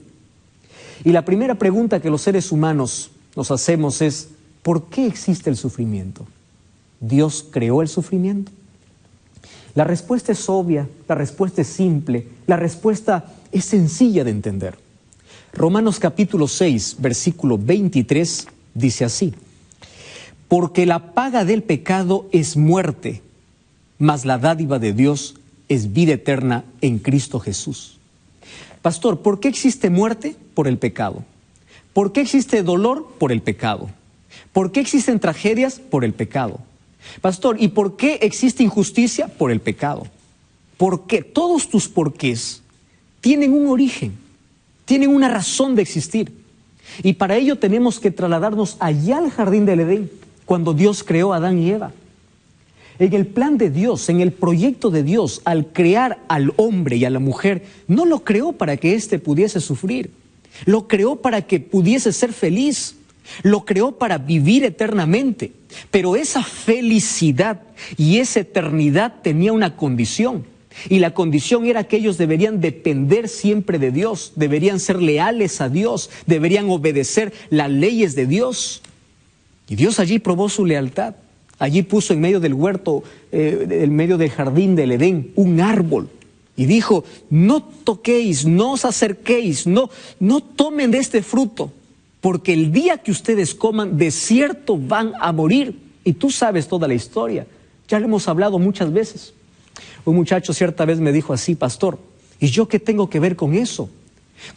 Y la primera pregunta que los seres humanos nos hacemos es, ¿por qué existe el sufrimiento? ¿Dios creó el sufrimiento? La respuesta es obvia, la respuesta es simple, la respuesta es sencilla de entender. Romanos capítulo 6, versículo 23 dice así: porque la paga del pecado es muerte, mas la dádiva de Dios es vida eterna en Cristo Jesús. Pastor, ¿por qué existe muerte? Por el pecado. ¿Por qué existe dolor? Por el pecado. ¿Por qué existen tragedias? Por el pecado. Pastor, ¿y por qué existe injusticia? Por el pecado. ¿Por qué? Todos tus porqués tienen un origen, tienen una razón de existir. Y para ello tenemos que trasladarnos allá al jardín del Edén, cuando Dios creó a Adán y Eva. En el plan de Dios, en el proyecto de Dios, al crear al hombre y a la mujer, no lo creó para que éste pudiese sufrir. Lo creó para que pudiese ser feliz. Lo creó para vivir eternamente. Pero esa felicidad y esa eternidad tenía una condición. Y la condición era que ellos deberían depender siempre de Dios, deberían ser leales a Dios, deberían obedecer las leyes de Dios. Y Dios allí probó su lealtad. Allí puso en medio del huerto, en medio del jardín del Edén, un árbol. Y dijo, no toquéis, no os acerquéis, no tomen de este fruto, porque el día que ustedes coman, de cierto van a morir. Y tú sabes toda la historia, ya lo hemos hablado muchas veces. Un muchacho cierta vez me dijo así, pastor, ¿y yo qué tengo que ver con eso?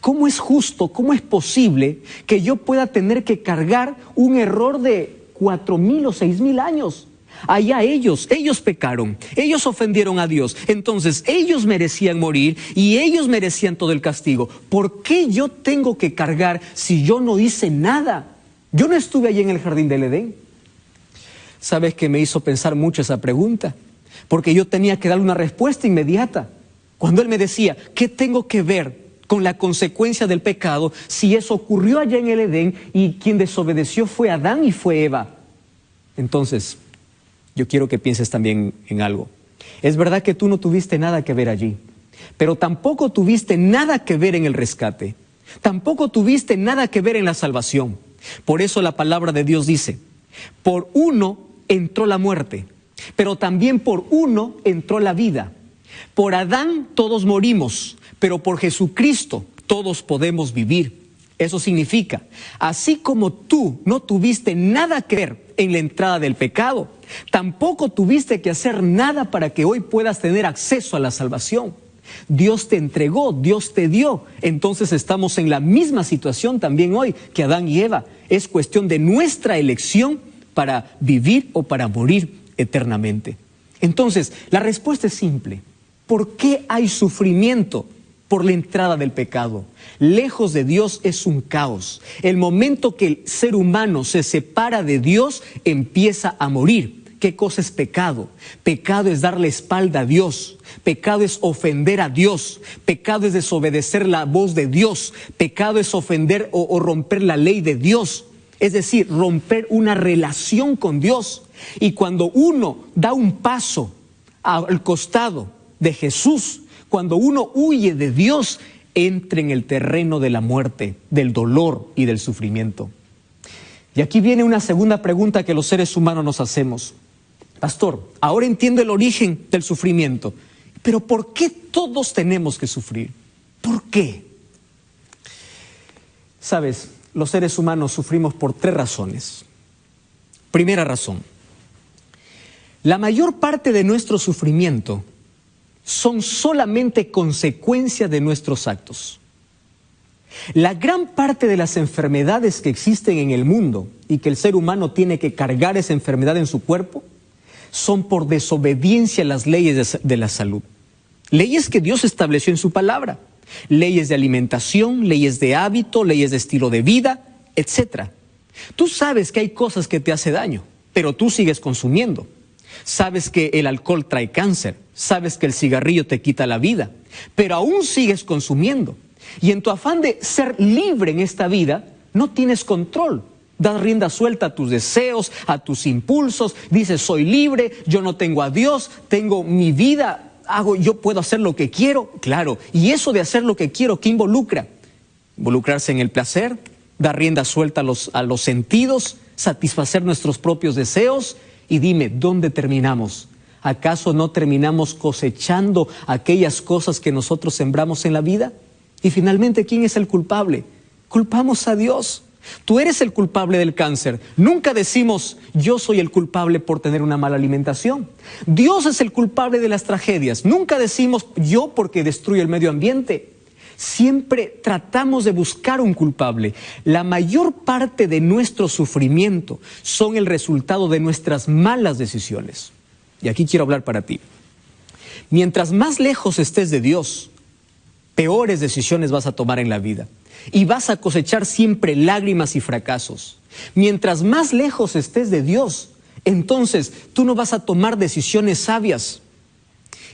¿Cómo es justo, cómo es posible que yo pueda tener que cargar un error de 4,000 o 6,000 años? Allá ellos pecaron, ellos ofendieron a Dios, entonces ellos merecían morir y ellos merecían todo el castigo. ¿Por qué yo tengo que cargar si yo no hice nada? Yo no estuve allí en el jardín del Edén. ¿Sabes qué me hizo pensar mucho esa pregunta? Porque yo tenía que darle una respuesta inmediata. Cuando él me decía, ¿qué tengo que ver con la consecuencia del pecado si eso ocurrió allá en el Edén y quien desobedeció fue Adán y fue Eva? Entonces, yo quiero que pienses también en algo. Es verdad que tú no tuviste nada que ver allí, pero tampoco tuviste nada que ver en el rescate. Tampoco tuviste nada que ver en la salvación. Por eso la palabra de Dios dice, por uno entró la muerte, pero también por uno entró la vida. Por Adán todos morimos, pero por Jesucristo todos podemos vivir. Eso significa, así como tú no tuviste nada que ver en la entrada del pecado, tampoco tuviste que hacer nada para que hoy puedas tener acceso a la salvación. Dios te entregó, Dios te dio. Entonces estamos en la misma situación también hoy que Adán y Eva. Es cuestión de nuestra elección para vivir o para morir eternamente. Entonces, la respuesta es simple. ¿Por qué hay sufrimiento? Por la entrada del pecado. Lejos de Dios es un caos. El momento que el ser humano se separa de Dios, empieza a morir. ¿Qué cosa es pecado? Pecado es darle espalda a Dios. Pecado es ofender a Dios. Pecado es desobedecer la voz de Dios. Pecado es ofender o romper la ley de Dios. Es decir, romper una relación con Dios. Y cuando uno da un paso al costado de Jesús, cuando uno huye de Dios, entra en el terreno de la muerte, del dolor y del sufrimiento. Y aquí viene una segunda pregunta que los seres humanos nos hacemos. Pastor, ahora entiendo el origen del sufrimiento, pero ¿por qué todos tenemos que sufrir? ¿Por qué? Sabes, los seres humanos sufrimos por 3 razones. Primera razón, la mayor parte de nuestro sufrimiento son solamente consecuencia de nuestros actos. La gran parte de las enfermedades que existen en el mundo y que el ser humano tiene que cargar esa enfermedad en su cuerpo son por desobediencia a las leyes de la salud. Leyes que Dios estableció en su palabra. Leyes de alimentación, leyes de hábito, leyes de estilo de vida, etc. Tú sabes que hay cosas que te hacen daño, pero tú sigues consumiendo. Sabes que el alcohol trae cáncer, sabes que el cigarrillo te quita la vida, pero aún sigues consumiendo. Y en tu afán de ser libre en esta vida, no tienes control. Das rienda suelta a tus deseos, a tus impulsos, dices soy libre, yo no tengo a Dios, tengo mi vida, yo puedo hacer lo que quiero. Claro, y eso de hacer lo que quiero, ¿qué involucra? Involucrarse en el placer, dar rienda suelta a los sentidos, satisfacer nuestros propios deseos. Y dime, ¿dónde terminamos? ¿Acaso no terminamos cosechando aquellas cosas que nosotros sembramos en la vida? Y finalmente, ¿quién es el culpable? Culpamos a Dios. Tú eres el culpable del cáncer. Nunca decimos, yo soy el culpable por tener una mala alimentación. Dios es el culpable de las tragedias. Nunca decimos, yo porque destruyo el medio ambiente. Siempre tratamos de buscar un culpable. La mayor parte de nuestro sufrimiento son el resultado de nuestras malas decisiones. Y aquí quiero hablar para ti. Mientras más lejos estés de Dios, peores decisiones vas a tomar en la vida. Y vas a cosechar siempre lágrimas y fracasos. Mientras más lejos estés de Dios, entonces tú no vas a tomar decisiones sabias.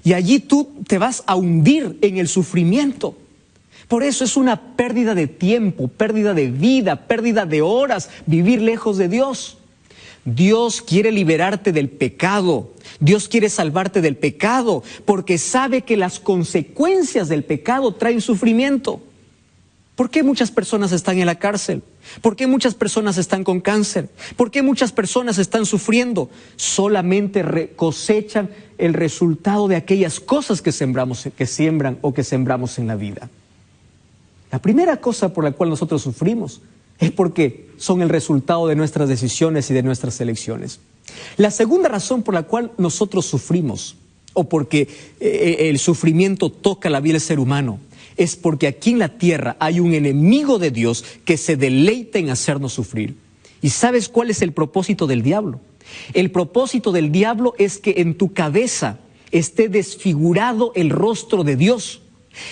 Y allí tú te vas a hundir en el sufrimiento. Por eso es una pérdida de tiempo, pérdida de vida, pérdida de horas, vivir lejos de Dios. Dios quiere liberarte del pecado. Dios quiere salvarte del pecado, porque sabe que las consecuencias del pecado traen sufrimiento. ¿Por qué muchas personas están en la cárcel? ¿Por qué muchas personas están con cáncer? ¿Por qué muchas personas están sufriendo? Solamente cosechan el resultado de aquellas cosas que siembran o que sembramos en la vida. La primera cosa por la cual nosotros sufrimos es porque son el resultado de nuestras decisiones y de nuestras elecciones. La segunda razón por la cual nosotros sufrimos, o porque el sufrimiento toca la vida del ser humano, es porque aquí en la tierra hay un enemigo de Dios que se deleita en hacernos sufrir. ¿Y sabes cuál es el propósito del diablo? El propósito del diablo es que en tu cabeza esté desfigurado el rostro de Dios.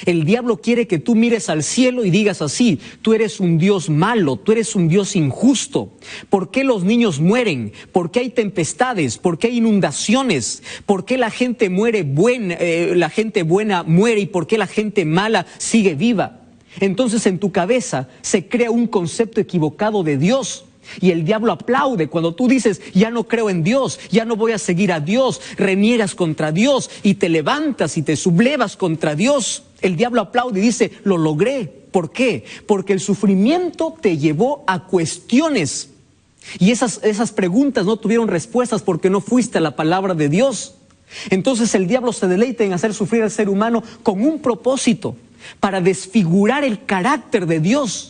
El diablo quiere que tú mires al cielo y digas así: tú eres un Dios malo, tú eres un Dios injusto. ¿Por qué los niños mueren? ¿Por qué hay tempestades? ¿Por qué hay inundaciones? ¿Por qué la gente la gente buena muere y por qué la gente mala sigue viva? Entonces en tu cabeza se crea un concepto equivocado de Dios. Y el diablo aplaude cuando tú dices: ya no creo en Dios, ya no voy a seguir a Dios, reniegas contra Dios y te levantas y te sublevas contra Dios. El diablo aplaude y dice: lo logré. ¿Por qué? Porque el sufrimiento te llevó a cuestiones y esas preguntas no tuvieron respuestas porque no fuiste a la palabra de Dios. Entonces el diablo se deleita en hacer sufrir al ser humano con un propósito: para desfigurar el carácter de Dios.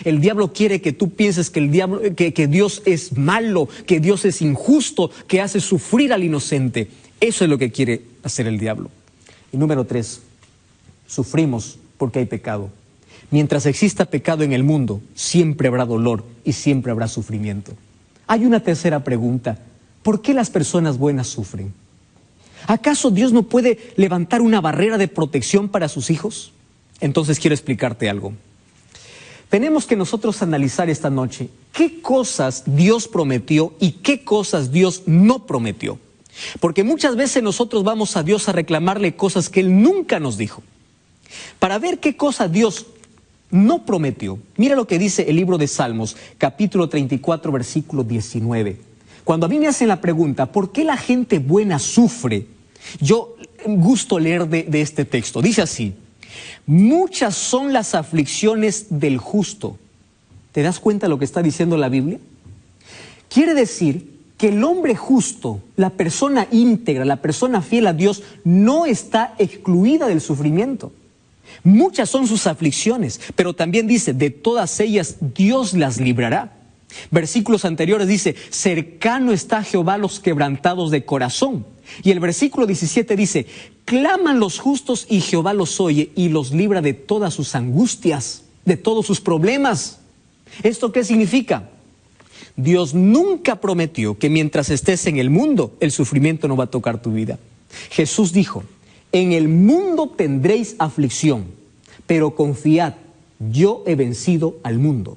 El diablo quiere que tú pienses que Dios es malo, que Dios es injusto, que hace sufrir al inocente. Eso es lo que quiere hacer el diablo. Y número 3, sufrimos porque hay pecado. Mientras exista pecado en el mundo, siempre habrá dolor y siempre habrá sufrimiento. Hay una tercera pregunta: ¿por qué las personas buenas sufren? ¿Acaso Dios no puede levantar una barrera de protección para sus hijos? Entonces quiero explicarte algo. Tenemos que nosotros analizar esta noche qué cosas Dios prometió y qué cosas Dios no prometió. Porque muchas veces nosotros vamos a Dios a reclamarle cosas que Él nunca nos dijo. Para ver qué cosa Dios no prometió, mira lo que dice el libro de Salmos, capítulo 34, versículo 19. Cuando a mí me hacen la pregunta: ¿por qué la gente buena sufre? Yo gusto leer de este texto. Dice así: muchas son las aflicciones del justo. ¿Te das cuenta de lo que está diciendo la Biblia? Quiere decir que el hombre justo, la persona íntegra, la persona fiel a Dios, no está excluida del sufrimiento. Muchas son sus aflicciones, pero también dice: de todas ellas Dios las librará. Versículos anteriores dice: cercano está Jehová a los quebrantados de corazón. Y el versículo 17 dice: claman los justos y Jehová los oye y los libra de todas sus angustias, de todos sus problemas. ¿Esto qué significa? Dios nunca prometió que mientras estés en el mundo, el sufrimiento no va a tocar tu vida. Jesús dijo: en el mundo tendréis aflicción, pero confiad, yo he vencido al mundo.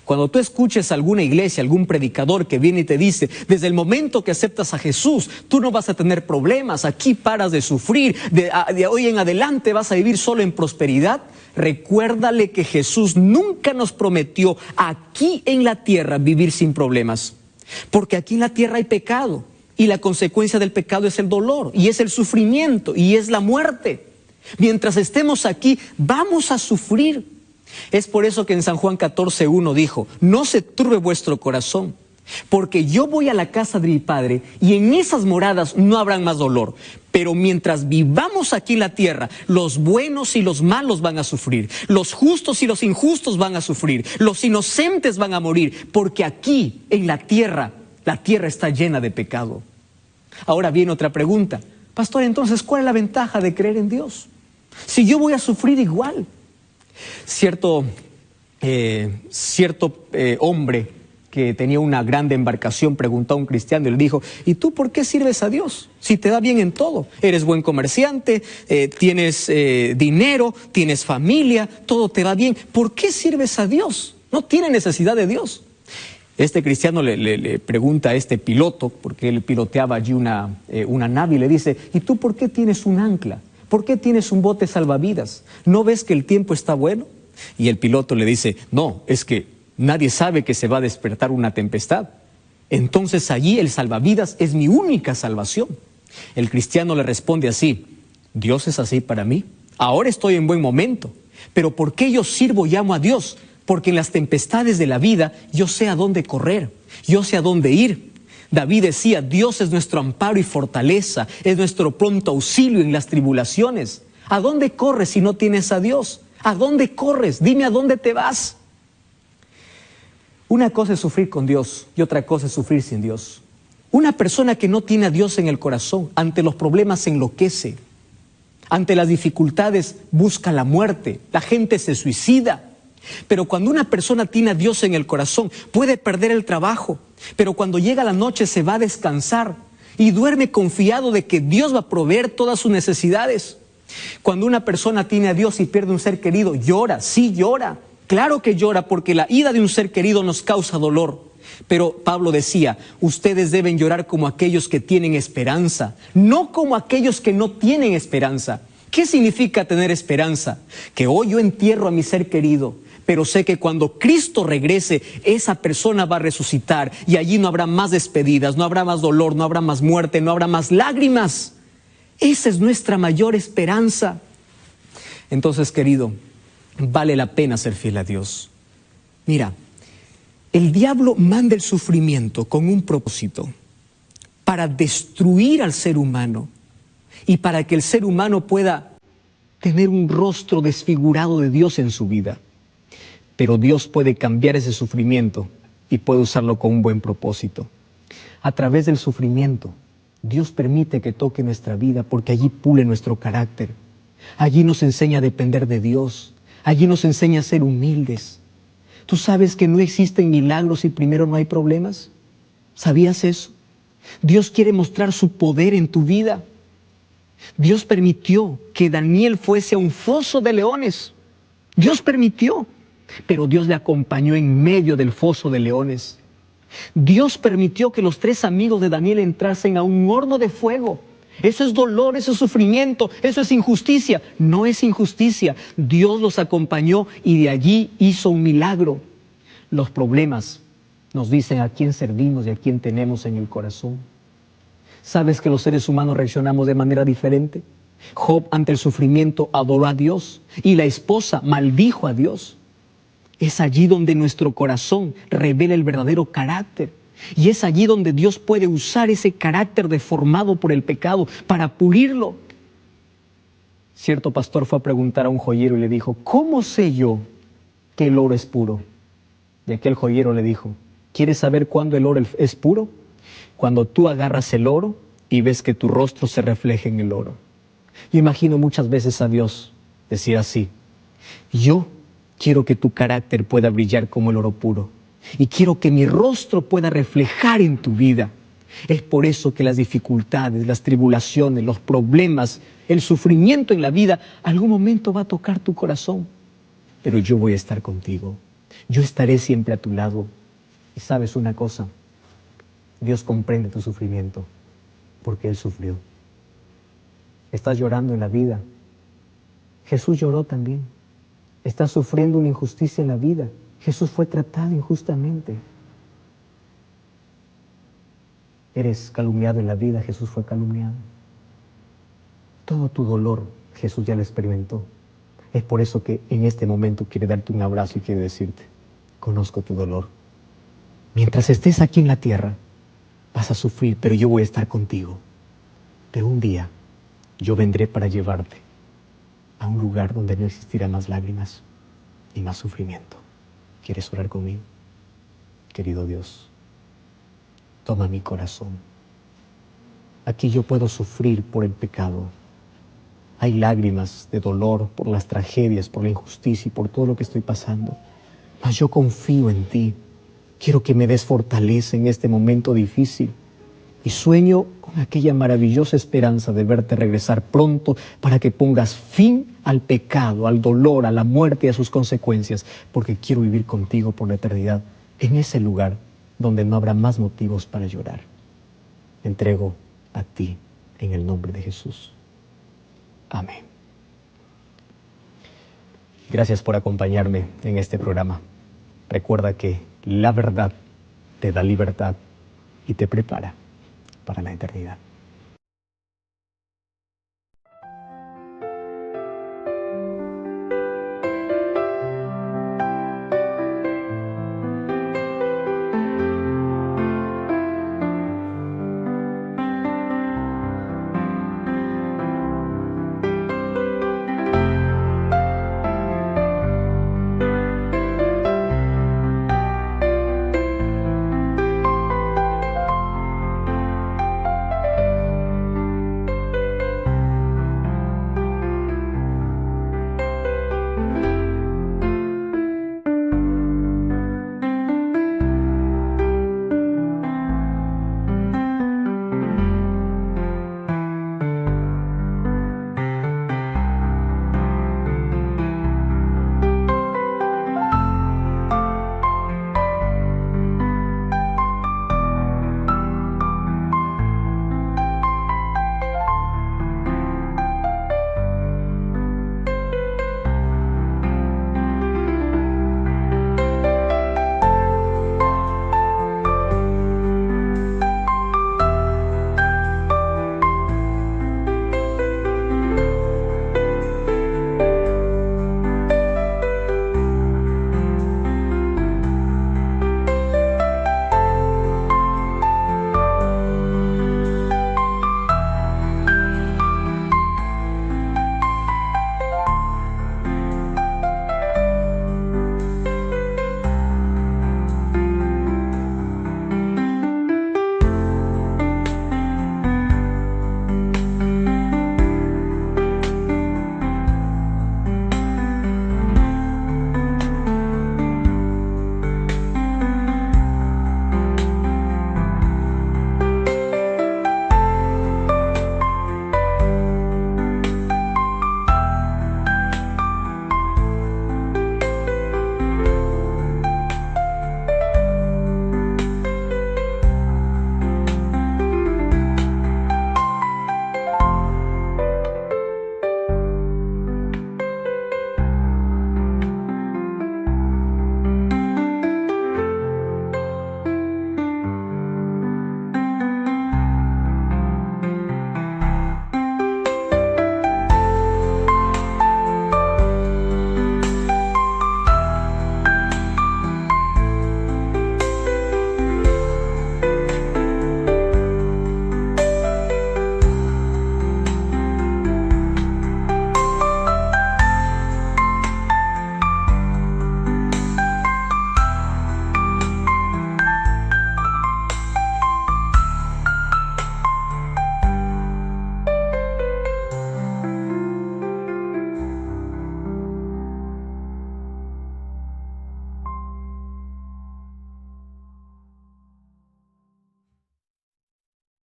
Cuando tú escuches a alguna iglesia, algún predicador que viene y te dice: desde el momento que aceptas a Jesús, tú no vas a tener problemas, aquí paras de sufrir, de hoy en adelante vas a vivir solo en prosperidad, recuérdale que Jesús nunca nos prometió aquí en la tierra vivir sin problemas. Porque aquí en la tierra hay pecado, y la consecuencia del pecado es el dolor, y es el sufrimiento, y es la muerte. Mientras estemos aquí, vamos a sufrir. Es por eso que en San Juan 14:1 dijo: no se turbe vuestro corazón, porque yo voy a la casa de mi Padre y en esas moradas no habrán más dolor. Pero mientras vivamos aquí en la tierra, los buenos y los malos van a sufrir, los justos y los injustos van a sufrir, los inocentes van a morir, porque aquí en la tierra está llena de pecado. Ahora viene otra pregunta: pastor, entonces, ¿cuál es la ventaja de creer en Dios? Si yo voy a sufrir igual. Cierto hombre que tenía una grande embarcación preguntó a un cristiano y le dijo: ¿y tú por qué sirves a Dios? Si te da bien en todo, eres buen comerciante, tienes dinero, tienes familia, todo te va bien, ¿por qué sirves a Dios? No tiene necesidad de Dios. Este cristiano le pregunta a este piloto, porque él piloteaba allí una nave, y le dice: ¿y tú por qué tienes un ancla? ¿Por qué tienes un bote salvavidas? ¿No ves que el tiempo está bueno? Y el piloto le dice: no, es que nadie sabe que se va a despertar una tempestad. Entonces allí el salvavidas es mi única salvación. El cristiano le responde así: Dios es así para mí. Ahora estoy en buen momento, pero ¿por qué yo sirvo y amo a Dios? porque en las tempestades de la vida yo sé a dónde correr, yo sé a dónde ir. David decía, Dios es nuestro amparo y fortaleza, es nuestro pronto auxilio en las tribulaciones. ¿A dónde corres si no tienes a Dios? ¿A dónde corres? Dime a dónde te vas. Una cosa es sufrir con Dios y otra cosa es sufrir sin Dios. Una persona que no tiene a Dios en el corazón, ante los problemas se enloquece. Ante las dificultades busca la muerte, la gente se suicida. Pero cuando una persona tiene a Dios en el corazón, puede perder el trabajo, pero cuando llega la noche se va a descansar y duerme confiado de que Dios va a proveer todas sus necesidades. Cuando una persona tiene a Dios y pierde un ser querido, llora, sí llora. Claro que llora porque la ida de un ser querido nos causa dolor. Pero Pablo decía, ustedes deben llorar como aquellos que tienen esperanza, no como aquellos que no tienen esperanza. ¿Qué significa tener esperanza? Que hoy yo entierro a mi ser querido, pero sé que cuando Cristo regrese, esa persona va a resucitar y allí no habrá más despedidas, no habrá más dolor, no habrá más muerte, no habrá más lágrimas. Esa es nuestra mayor esperanza. Entonces, querido, vale la pena ser fiel a Dios. Mira, el diablo manda el sufrimiento con un propósito, para destruir al ser humano y para que el ser humano pueda tener un rostro desfigurado de Dios en su vida. Pero Dios puede cambiar ese sufrimiento y puede usarlo con un buen propósito. A través del sufrimiento, Dios permite que toque nuestra vida porque allí pule nuestro carácter. Allí nos enseña a depender de Dios. Allí nos enseña a ser humildes. ¿Tú sabes que no existen milagros si primero no hay problemas? ¿Sabías eso? Dios quiere mostrar su poder en tu vida. Dios permitió que Daniel fuese a un foso de leones. Dios permitió, pero Dios le acompañó en medio del foso de leones. Dios permitió que los 3 amigos de Daniel entrasen a un horno de fuego. Eso es dolor, eso es sufrimiento, eso es injusticia. No es injusticia. Dios los acompañó y de allí hizo un milagro. Los problemas nos dicen a quién servimos y a quién tenemos en el corazón. ¿Sabes que los seres humanos reaccionamos de manera diferente? Job ante el sufrimiento adoró a Dios y la esposa maldijo a Dios. Es allí donde nuestro corazón revela el verdadero carácter. Y es allí donde Dios puede usar ese carácter deformado por el pecado para pulirlo. Cierto pastor fue a preguntar a un joyero y le dijo, ¿cómo sé yo que el oro es puro? Y aquel joyero le dijo, ¿quieres saber cuándo el oro es puro? Cuando tú agarras el oro y ves que tu rostro se refleja en el oro. Yo imagino muchas veces a Dios decir así, yo quiero que tu carácter pueda brillar como el oro puro. Y quiero que mi rostro pueda reflejar en tu vida. Es por eso que las dificultades, las tribulaciones, los problemas, el sufrimiento en la vida, algún momento va a tocar tu corazón. Pero yo voy a estar contigo. Yo estaré siempre a tu lado. Y sabes una cosa, Dios comprende tu sufrimiento porque Él sufrió. Estás llorando en la vida. Jesús lloró también. Estás sufriendo una injusticia en la vida. Jesús fue tratado injustamente. Eres calumniado en la vida, Jesús fue calumniado. Todo tu dolor, Jesús ya lo experimentó. Es por eso que en este momento quiere darte un abrazo y quiere decirte, conozco tu dolor. Mientras estés aquí en la tierra, vas a sufrir, pero yo voy a estar contigo. Pero un día, yo vendré para llevarte a un lugar donde no existirá más lágrimas ni más sufrimiento. ¿Quieres orar conmigo? Querido Dios, toma mi corazón. Aquí yo puedo sufrir por el pecado. Hay lágrimas de dolor por las tragedias, por la injusticia y por todo lo que estoy pasando. Mas yo confío en ti. Quiero que me des fortaleza en este momento difícil. Y sueño con aquella maravillosa esperanza de verte regresar pronto para que pongas fin al pecado, al dolor, a la muerte y a sus consecuencias, porque quiero vivir contigo por la eternidad, en ese lugar donde no habrá más motivos para llorar. Me entrego a ti en el nombre de Jesús. Amén. Gracias por acompañarme en este programa. Recuerda que la verdad te da libertad y te prepara para la eternidad.